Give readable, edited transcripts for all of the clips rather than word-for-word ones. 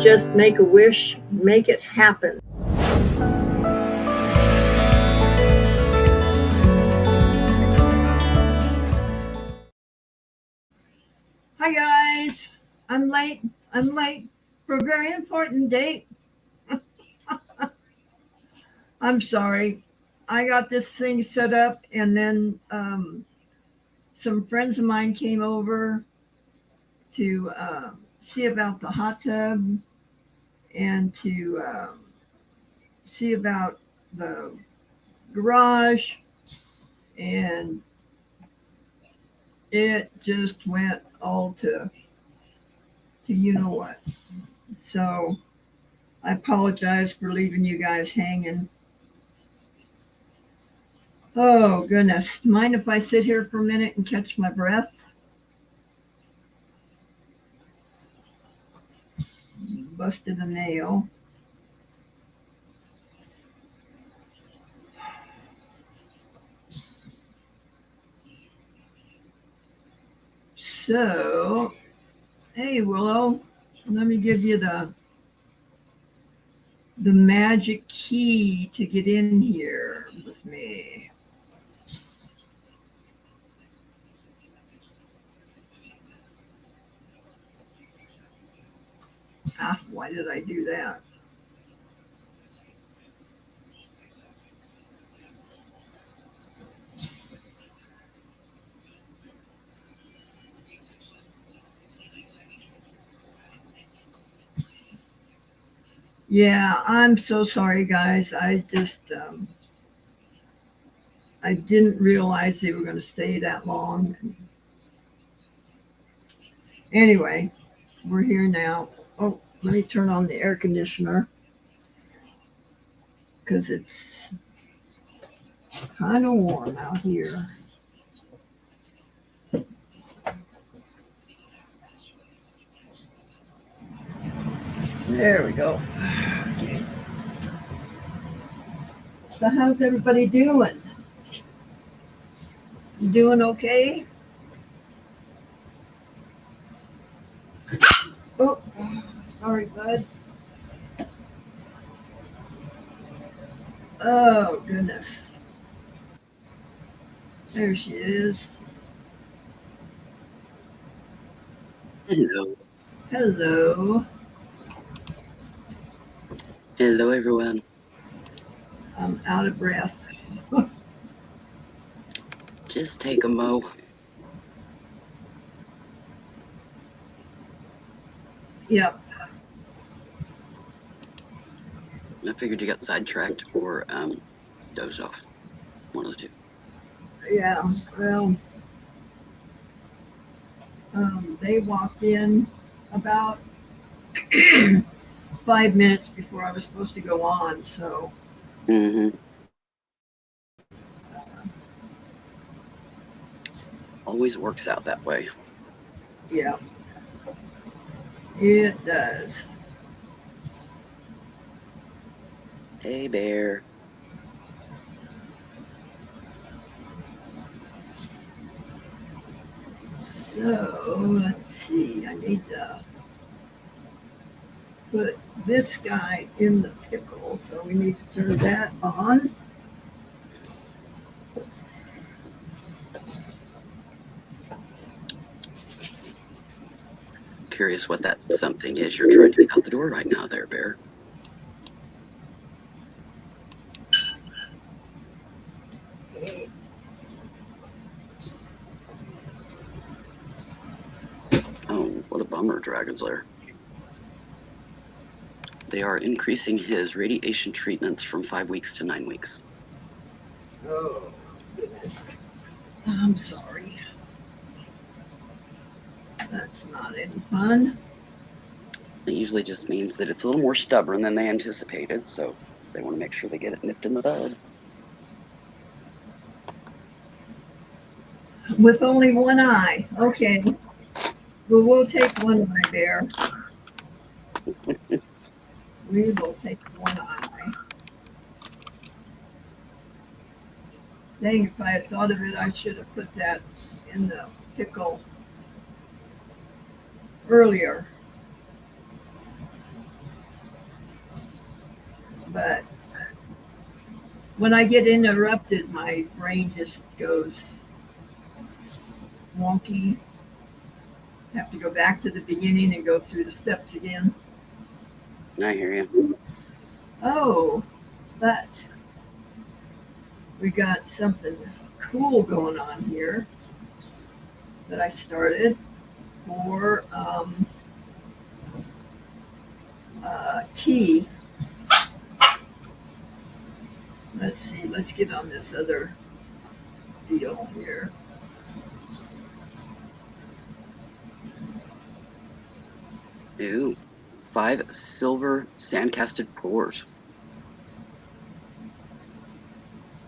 just make a wish, make it happen. Hi guys, I'm late for a very important date. I'm sorry. I got this thing set up and then some friends of mine came over to see about the hot tub and to see about the garage, and it just went all to you know what. So I apologize for leaving you guys hanging. Oh goodness, mind if I sit here for a minute and catch my breath? Busted a nail. So, hey Willow, let me give you the magic key to get in here with me. Why did I do that? Yeah, I'm so sorry, guys. I just, I didn't realize they were going to stay that long. Anyway, we're here now. Oh, let me turn on the air conditioner because it's kind of warm out here. There we go. Okay. So how's everybody doing? You doing okay? Oh, sorry, bud. Oh, goodness. There she is. Hello. Hello. Hello, everyone. I'm out of breath. Just take a mo. Yep. I figured you got sidetracked or dozed off. One of the two. Yeah, well, they walked in about 5 minutes before I was supposed to go on, so. Always works out that way. Yeah, it does. Hey, Bear. So, let's see, I need to put this guy in the pickle, so we need to turn that on. Curious what that something is you're trying to get out the door right now there, Bear. Oh, what a bummer, Dragon's Lair. They are increasing his radiation treatments from 5 weeks to 9 weeks. Oh, goodness. I'm sorry. That's not any fun. It usually just means that it's a little more stubborn than they anticipated, so they want to make sure they get it nipped in the bud. With only one eye. Okay. Well, we'll take one eye, Bear. We will take one eye. Dang, if I had thought of it, I should have put that in the pickle earlier. But when I get interrupted, my brain just goes wonky. Have to go back to the beginning and go through the steps again. I hear you. Oh, but we got something cool going on here that I started for tea. Let's see, let's get on this other deal here. Ooh, 5 silver sandcasted pours.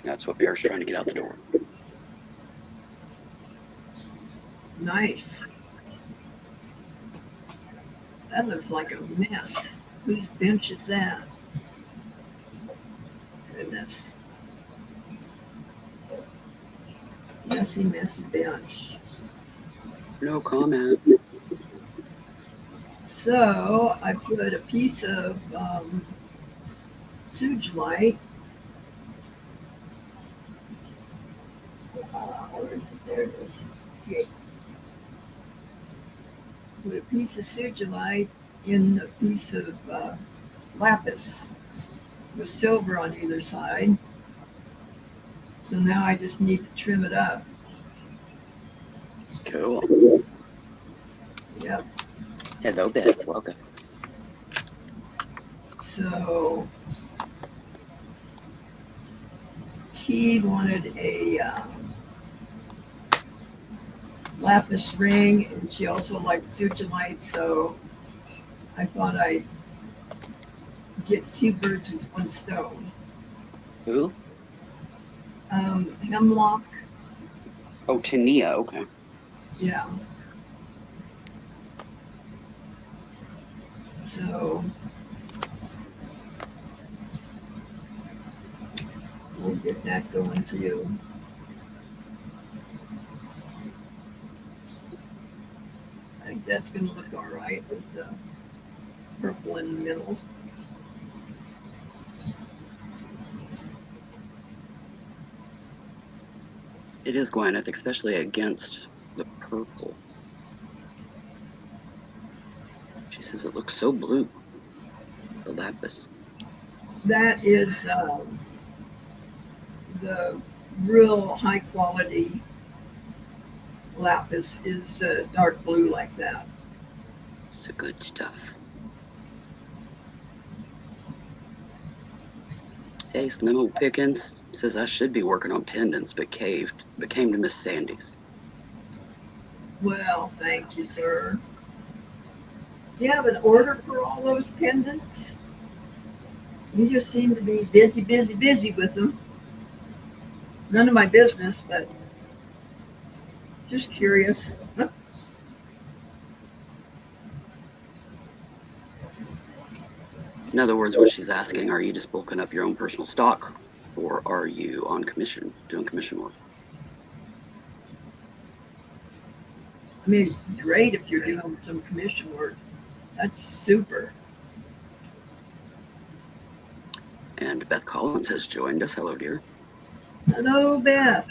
That's what Bear's trying to get out the door. Nice. That looks like a mess. Whose bench is that? Goodness. Messy, messy bench. No comment. So I put a piece of sugilite. Where is it? There it is. Okay. Put a piece of sugilite in a piece of lapis with silver on either side. So now I just need to trim it up. Cool. Yep. Hello, Beth. Welcome. So he wanted a lapis ring, and she also liked sugilite, so I thought I'd get 2 birds with 1 stone. Who? Hemlock, Oh, Tania. Okay. yeah. So we'll get that going too. I think that's going to look all right with the purple in the middle. It is Gwyneth, especially against the purple. She says it looks so blue. The lapis. That is the real high quality lapis is dark blue like that. It's the good stuff. Hey, Slimmo Pickens says I should be working on pendants, but came to Miss Sandy's. Well, thank you, sir. Do you have an order for all those pendants? You just seem to be busy, busy, busy with them. None of my business, but just curious. In other words, what she's asking, are you just bulking up your own personal stock, or are you on commission, doing commission work? I mean, it's great if you're doing some commission work. That's super. And Beth Collins has joined us. Hello, dear. Hello, Beth.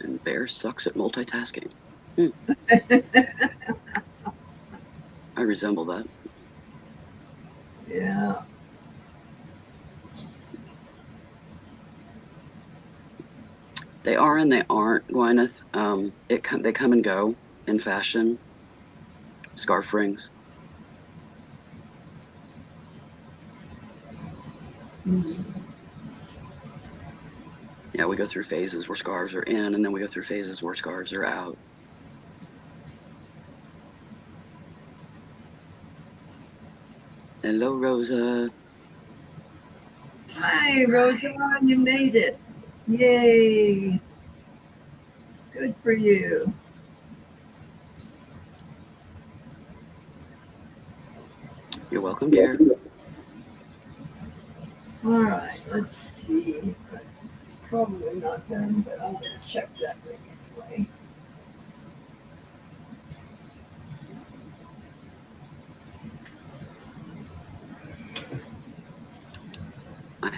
And Bear sucks at multitasking. I resemble that. Yeah. They are and they aren't, Gwyneth. They come and go in fashion. Scarf rings. Mm. Yeah, we go through phases where scarves are in, and then we go through phases where scarves are out. Hello, Rosa. Hi, Rosa. You made it. Yay. Good for you. You're welcome, dear. All right, let's see. It's probably not done, but I'm going to check that ring anyway.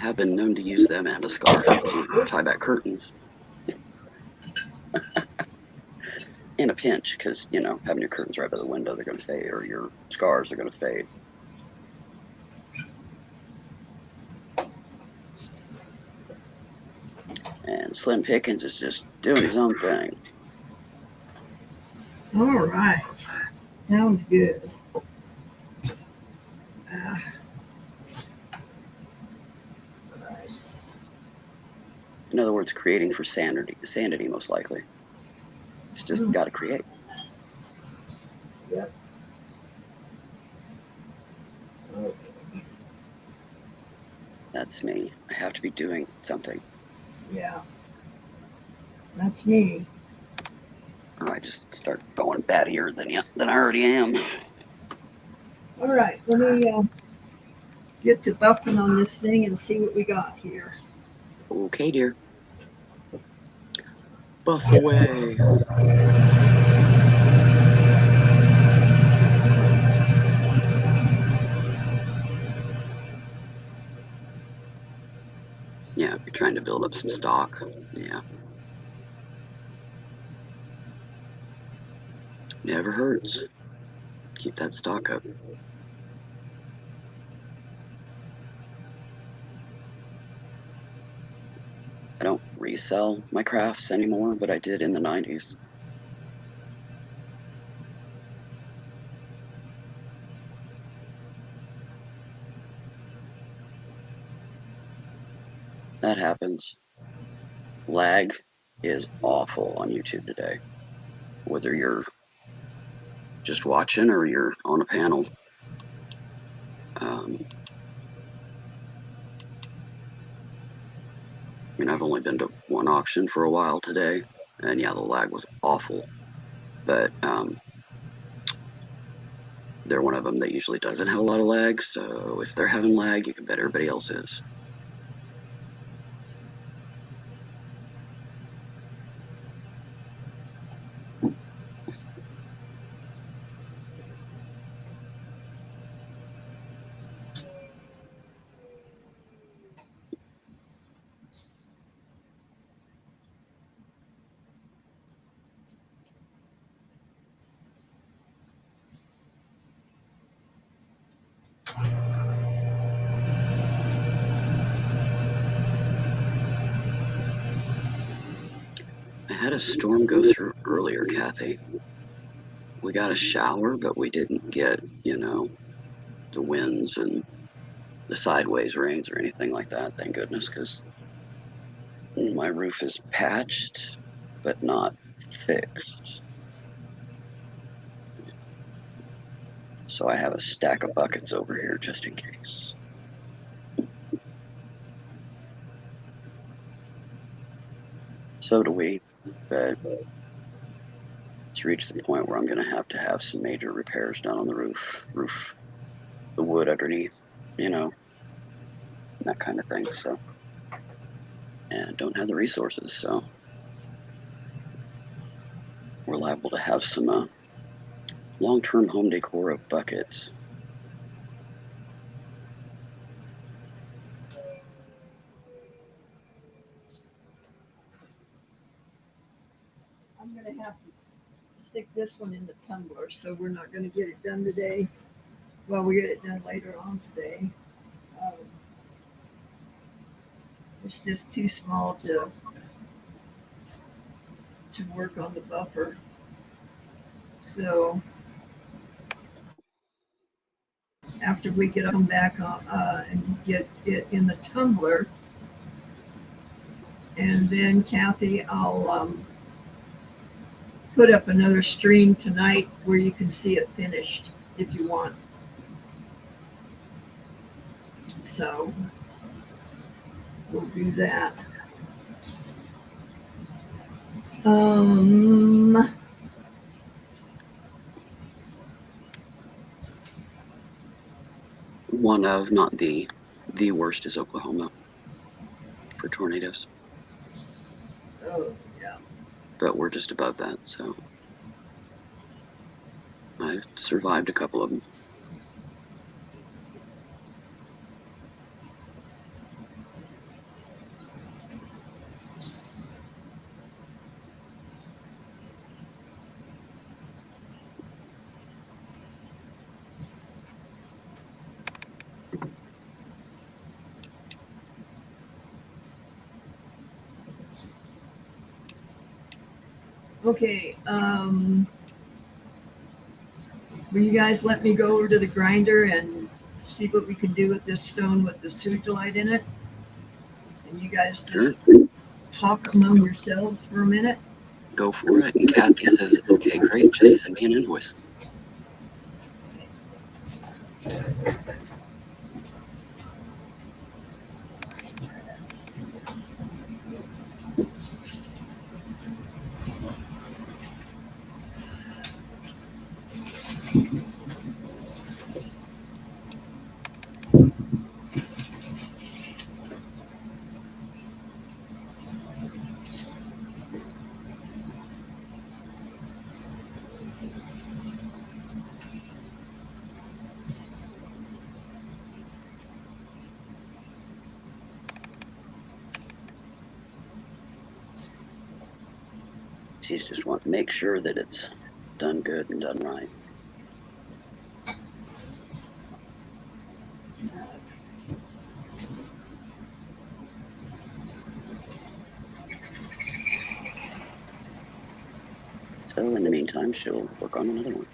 have been known to use them and a scarf to tie back curtains. In a pinch, because, you know, having your curtains right by the window, they're going to fade, or your scarves are going to fade. And Slim Pickens is just doing his own thing. All right. Sounds good. In other words, creating for sanity most likely. It's just got to create. Yep. Okay. That's me. I have to be doing something. Yeah. That's me. Or I just start going battier than I already am. All right. Let me get to buffing on this thing and see what we got here. Okay, dear. Buff away. Yeah, if you're trying to build up some stock. Yeah. Never hurts. Keep that stock up. I don't resell my crafts anymore, but I did in the 90s. That happens. Lag is awful on YouTube today. Whether you're just watching or you're on a panel. I mean, I've only been to one auction for a while today, and yeah, the lag was awful. But they're one of them that usually doesn't have a lot of lag, so if they're having lag, you can bet everybody else is. I had a storm go through earlier, Cathy. We got a shower, but we didn't get, you know, the winds and the sideways rains or anything like that, thank goodness, because my roof is patched, but not fixed. So I have a stack of buckets over here just in case. So do we, but it's reached the point where I'm going to have some major repairs done on the roof, the wood underneath, you know, that kind of thing. So, and don't have the resources, so we're liable to have some long-term home decor of buckets. I'm going to have to stick this one in the tumbler, so we're not going to get it done today. Well, we'll get it done later on today. It's just too small to work on the buffer. So after we come back on, and get it in the tumbler, and then Cathy, I'll put up another stream tonight where you can see it finished if you want. So we'll do that. One of, not the worst is Oklahoma for tornadoes. Oh, yeah. But we're just above that, so I've survived a couple of them. Okay, will you guys let me go over to the grinder and see what we can do with this stone with the sugilite in it? And you guys just Sure, talk among yourselves for a minute? go for it. And Cathy says, okay, great, just send me an invoice. She's just want to make sure that it's done good and done right. So in the meantime, she'll work on another one.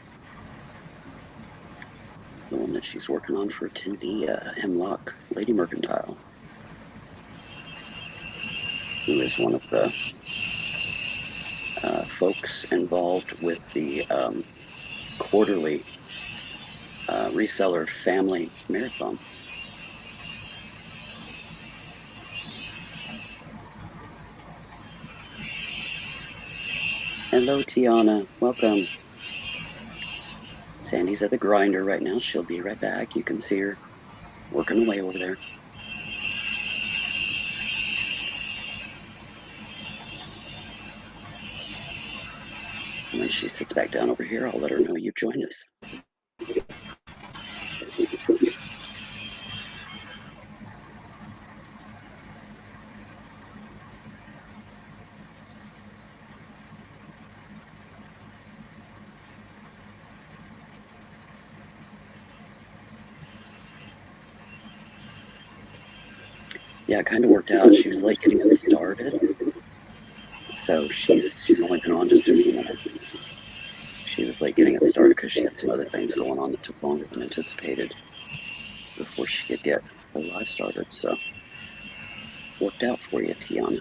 The one that she's working on for Timothy Hemlock Lady Mercantile, who is one of the folks involved with the quarterly reseller family marathon. Hello, Tiana. Welcome. Sandy's at the grinder right now. She'll be right back. You can see her working away over there. When she sits back down over here, I'll let her know you've joined us. Yeah, it kind of worked out. She was late getting it started, so she's only been on just a few minutes. She was late getting it started because she had some other things going on that took longer than anticipated before she could get her live started. So worked out for you, Tiana.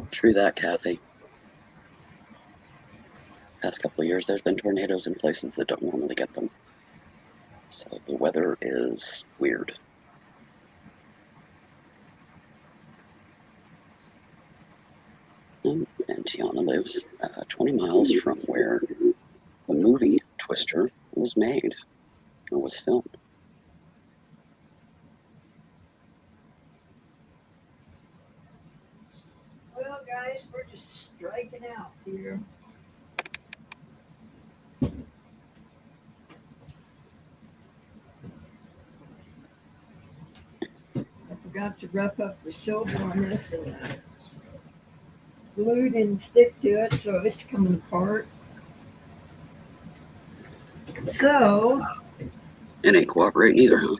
True that, Cathy. Past couple of years, there's been tornadoes in places that don't normally get them. So the weather is weird. And Tiana lives 20 miles from where the movie Twister was made or was filmed. Well, guys, we're just striking out here. I forgot to rough up the silver on this, and the glue didn't stick to it, so it's coming apart. So, It ain't cooperating either, huh?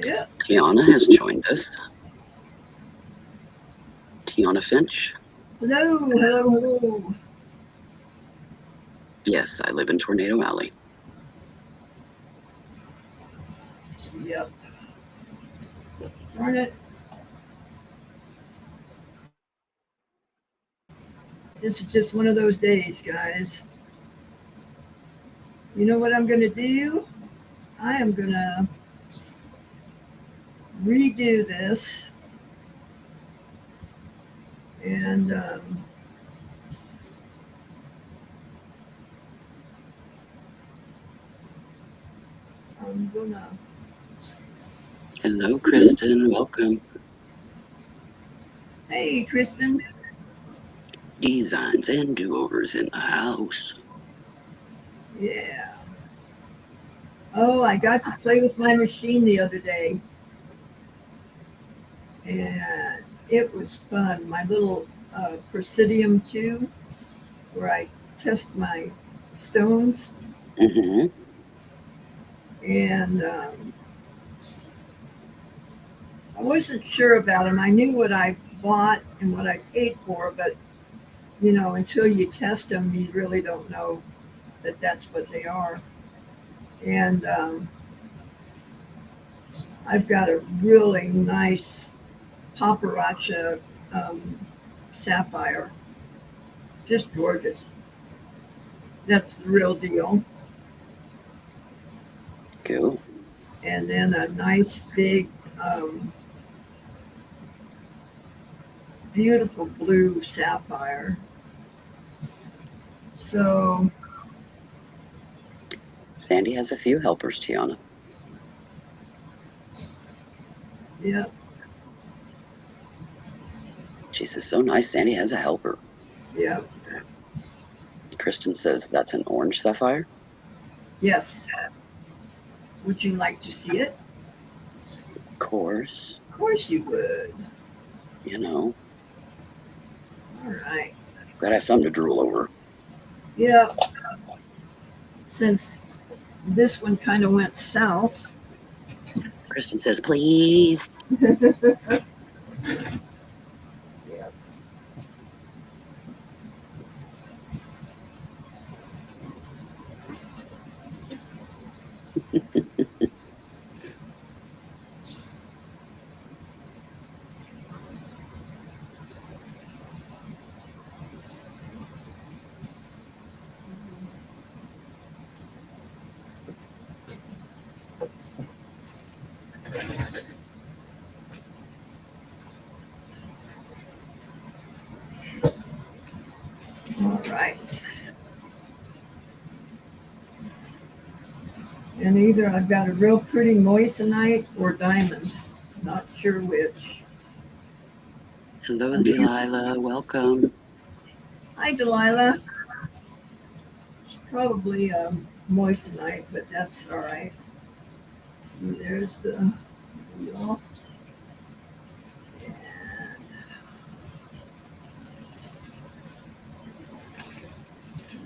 yeah. Tiana has joined us. Tiana Finch. Hello, hello, hello. Yes, I live in Tornado Alley. Yep. Darn it. This is just one of those days, guys. You know what I'm going to do? I am going to redo this. And I'm going to. Hello, Kristen. Welcome. Hey, Kristen. Designs and do-overs in the house. Yeah. Oh, I got to play with my machine the other day, and it was fun. My little Presidium 2, where I test my stones, Mm-hmm. and I wasn't sure about them. I knew what I bought and what I paid for, but until you test them, you really don't know that that's what they are. And I've got a really nice paparacha um, sapphire, just gorgeous. That's the real deal. Cool. And then a nice big, um, beautiful blue sapphire. So, Sandy has a few helpers, Tiana. yeah, She says, so nice, Sandy has a helper. yeah, Kristen says, that's an orange sapphire? yes. Would you like to see it? Of course. Of course you would. You know, All right. gotta have something to drool over. Yeah, since this one kind of went south. Kristen says, please. Yeah. All right. And either I've got a real pretty moissanite or diamond. Not sure which. Hello, Delilah. Welcome. Hi, Delilah. It's probably moissanite, but that's all right. See, there's the deal.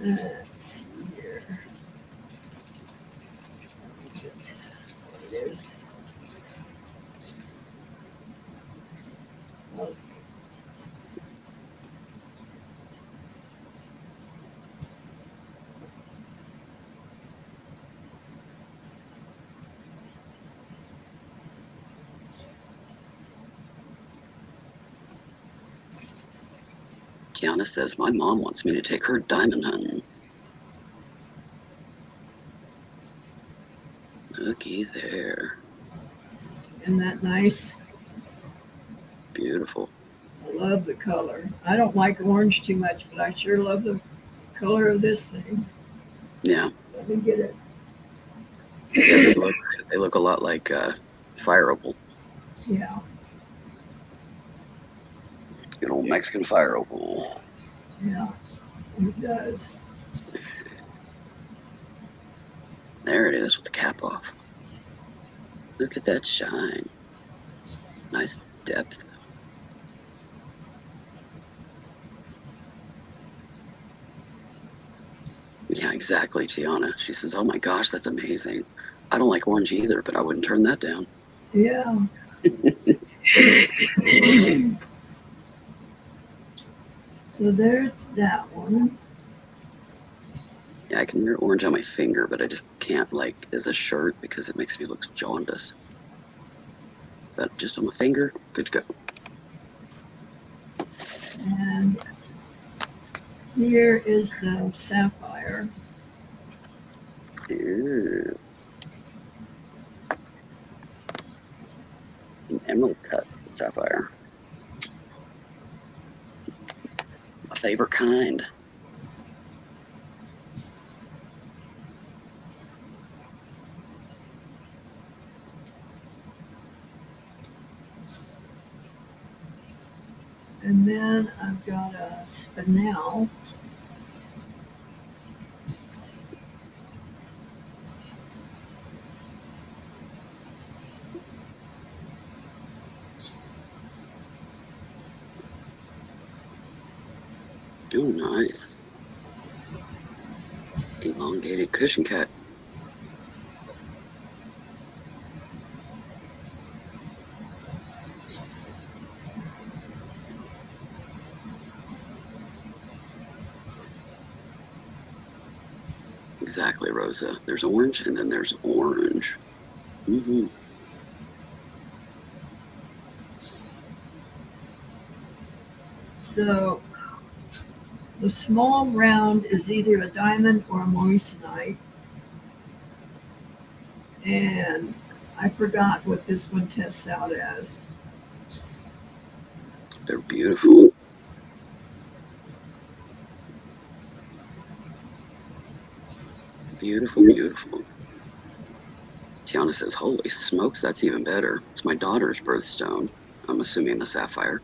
And let's see here. There it is. Okay. Tiana says, my mom wants me to take her diamond hunting. Looky there. Isn't that nice? Beautiful. I love the color. I don't like orange too much, but I sure love the color of this thing. Yeah. Let me get it. Yeah, they look a lot like fire opal. Yeah, Good old Mexican fire opal. yeah, it does. There it is with the cap off. Look at that shine. Nice depth. Yeah, exactly, Tiana. She says, oh my gosh, that's amazing. I don't like orange either, but I wouldn't turn that down. Yeah. So there's that one. Yeah, I can wear orange on my finger, but I just can't like as a shirt because it makes me look jaundiced. But just on my finger, good to go. And here is the sapphire. Ew. An emerald cut sapphire. My favorite kind. And then I've got a spinel. Oh, nice. Elongated cushion cut. Exactly, Rosa. There's orange and then there's orange. Mm-hmm. So the small round is either a diamond or a moissanite. And I forgot what this one tests out as. They're beautiful. Beautiful, beautiful. Tiana says, holy smokes, that's even better. It's my daughter's birthstone. I'm assuming the sapphire.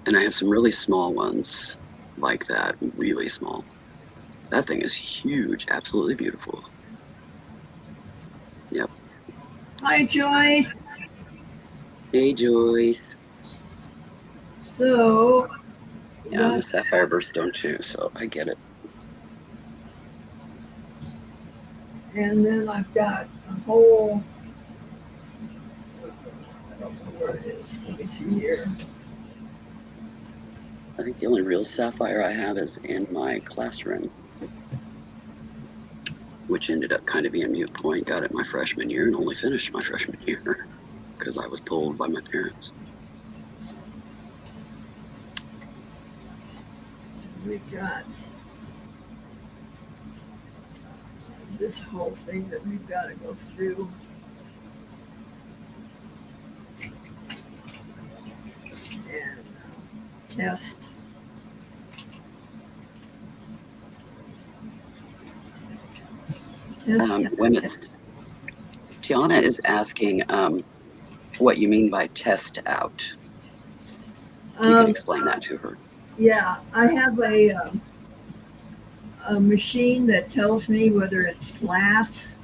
And I have some really small ones like that, really small. That thing is huge, absolutely beautiful. Yep. Hi, Joyce. Hey, Joyce. So, Yeah, I'm a sapphire birthstone too, so I get it. and then I've got a whole, I don't know where it is. Let me see here. I think the only real sapphire I have is in my classroom, which ended up kind of being a mute point. Got it my freshman year and only finished my freshman year because I was pulled by my parents. We've got this whole thing that we've got to go through. And test. When it's Tiana is asking what you mean by test out. You can explain that to her. Yeah, I have a machine that tells me whether it's glass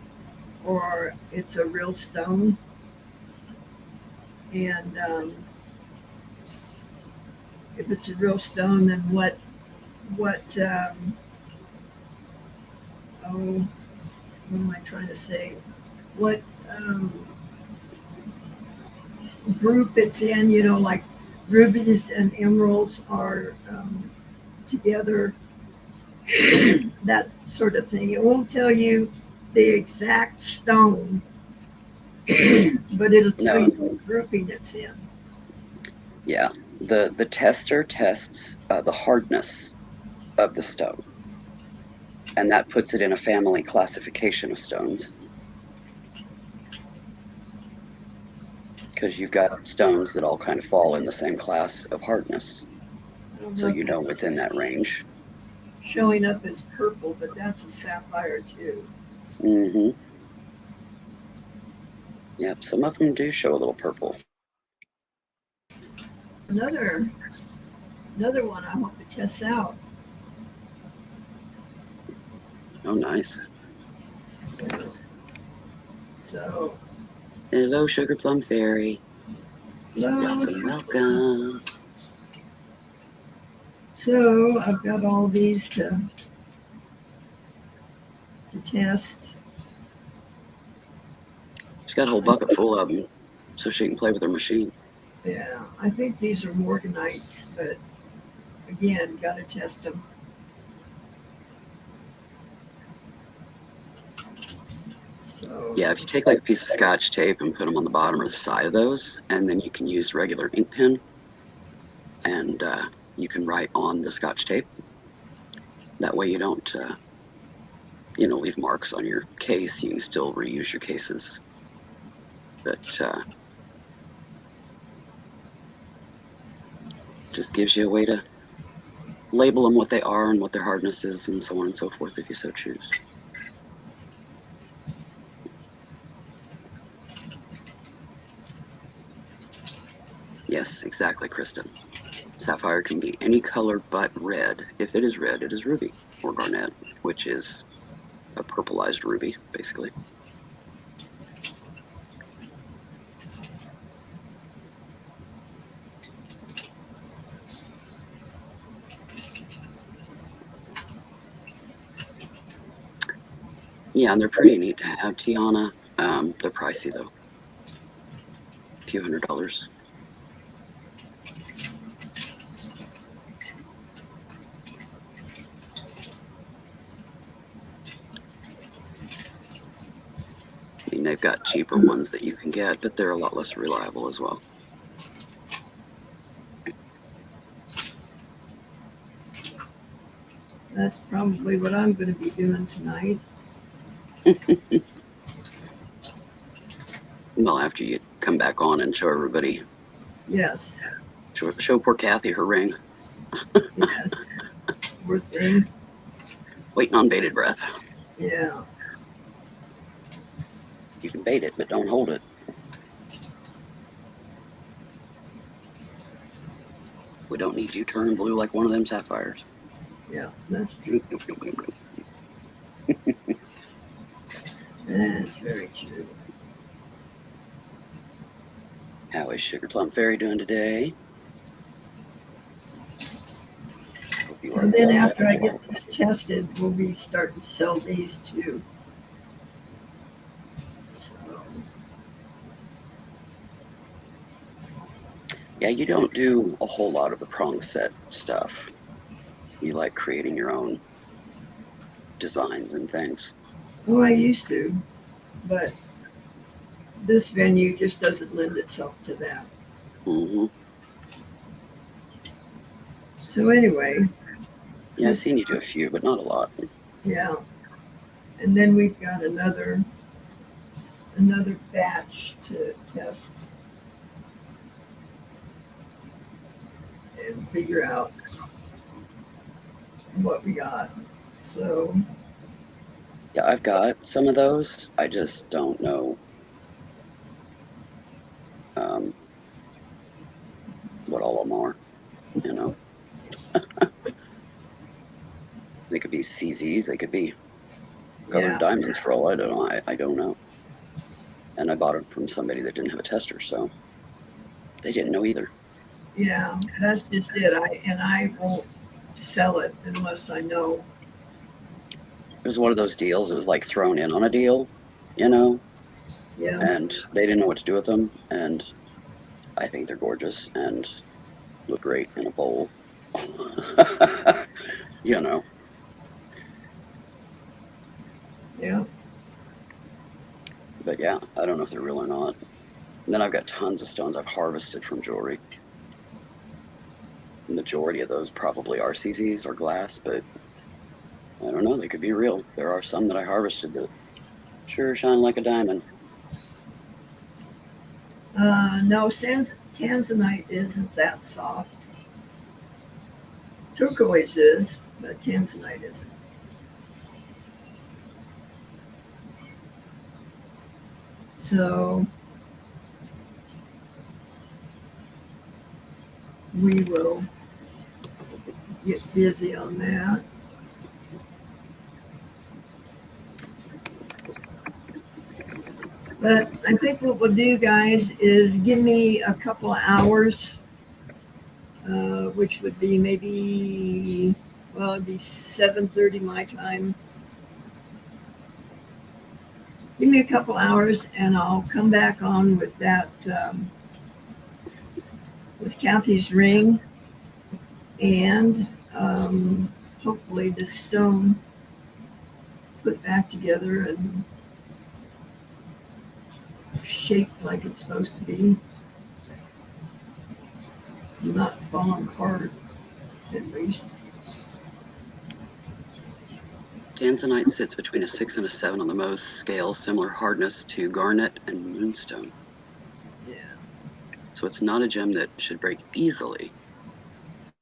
or it's a real stone. And if it's a real stone, then what what am I trying to say? What group it's in? You know, like rubies and emeralds are together, that sort of thing. It won't tell you the exact stone, but it'll tell you what grouping it's in. Yeah, the tester tests the hardness of the stone, and that puts it in a family classification of stones. Because you've got stones that all kind of fall in the same class of hardness, so you know within that range. Showing up as purple, but that's a sapphire too. Mm-hmm. Yep, some of them do show a little purple. Another one I hope it tests out. Oh, nice. So, hello, Sugar Plum Fairy. hello. Welcome. So I've got all these to test. She's got a whole bucket full of them, so she can play with her machine. Yeah, I think these are morganites, but again, got to test them. So, yeah, if you take like a piece of Scotch tape and put them on the bottom or the side of those, and then you can use regular ink pen, and you can write on the Scotch tape. That way you don't, leave marks on your case. You can still reuse your cases. But just gives you a way to label them what they are and what their hardness is and so on and so forth if you so choose. Yes, exactly, Kristen. Sapphire can be any color but red. If it is red, it is ruby or garnet, which is a purplized ruby, basically. Yeah, and they're pretty neat to have, Tiana. They're pricey though, a few $100s. I mean, they've got cheaper ones that you can get, but they're a lot less reliable as well. That's probably what I'm going to be doing tonight. Well, after you come back on and show everybody, Yes, show poor Cathy her ring. yes. Poor thing. Waiting on bated breath. Yeah. You can bait it, but don't hold it. We don't need you turning blue like one of them sapphires. Yeah, that's true. That's very true. How is Sugar Plum Fairy doing today? So then after I get this tested, we'll be starting to sell these too. So, Yeah, you don't do a whole lot of the prong set stuff. You like creating your own designs and things. oh, I used to, but this venue just doesn't lend itself to that. Mm-hmm. So anyway. Yeah, I've seen you do a few, but not a lot. Yeah. And then we've got another batch to test and figure out what we got. So Yeah, I've got some of those. I just don't know what all of them are, you know. They could be CZs, they could be colored diamonds for all I don't know. I don't know. And I bought it from somebody that didn't have a tester, so they didn't know either. yeah, that's just it. I won't sell it unless I know. It was one of those deals. It was like thrown in on a deal, you know. Yeah. And they didn't know what to do with them. And I think they're gorgeous and look great in a bowl. You know. Yeah. But yeah, I don't know if they're real or not. And then I've got tons of stones I've harvested from jewelry. The majority of those probably are CZs or glass, but I don't know. They could be real. There are some that I harvested that sure shine like a diamond. No, tanzanite isn't that soft. Turquoise is, but tanzanite isn't. So we will get busy on that. But I think what we'll do, guys, is give me a couple of hours, which would be maybe, well, it'd be 7:30 my time. Give me a couple hours, and I'll come back on with that, with Cathy's ring, and hopefully the stone put back together and shaped like it's supposed to be, not falling apart, at least. Tanzanite sits between a 6 and a 7 on the Mohs scale, similar hardness to garnet and moonstone. Yeah. So it's not a gem that should break easily,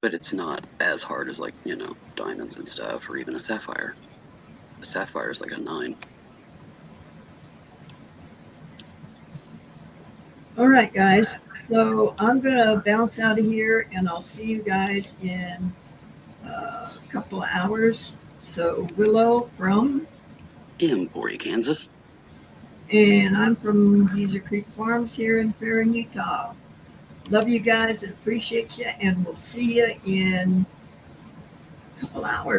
but it's not as hard as, like, you know, diamonds and stuff, or even a sapphire. A sapphire is like a 9. All right, guys. So I'm going to bounce out of here, and I'll see you guys in a couple of hours. So Willow from Emporia, Kansas. And I'm from Geezer Creek Farms here in Farron, Utah. Love you guys and appreciate you, and we'll see you in a couple hours.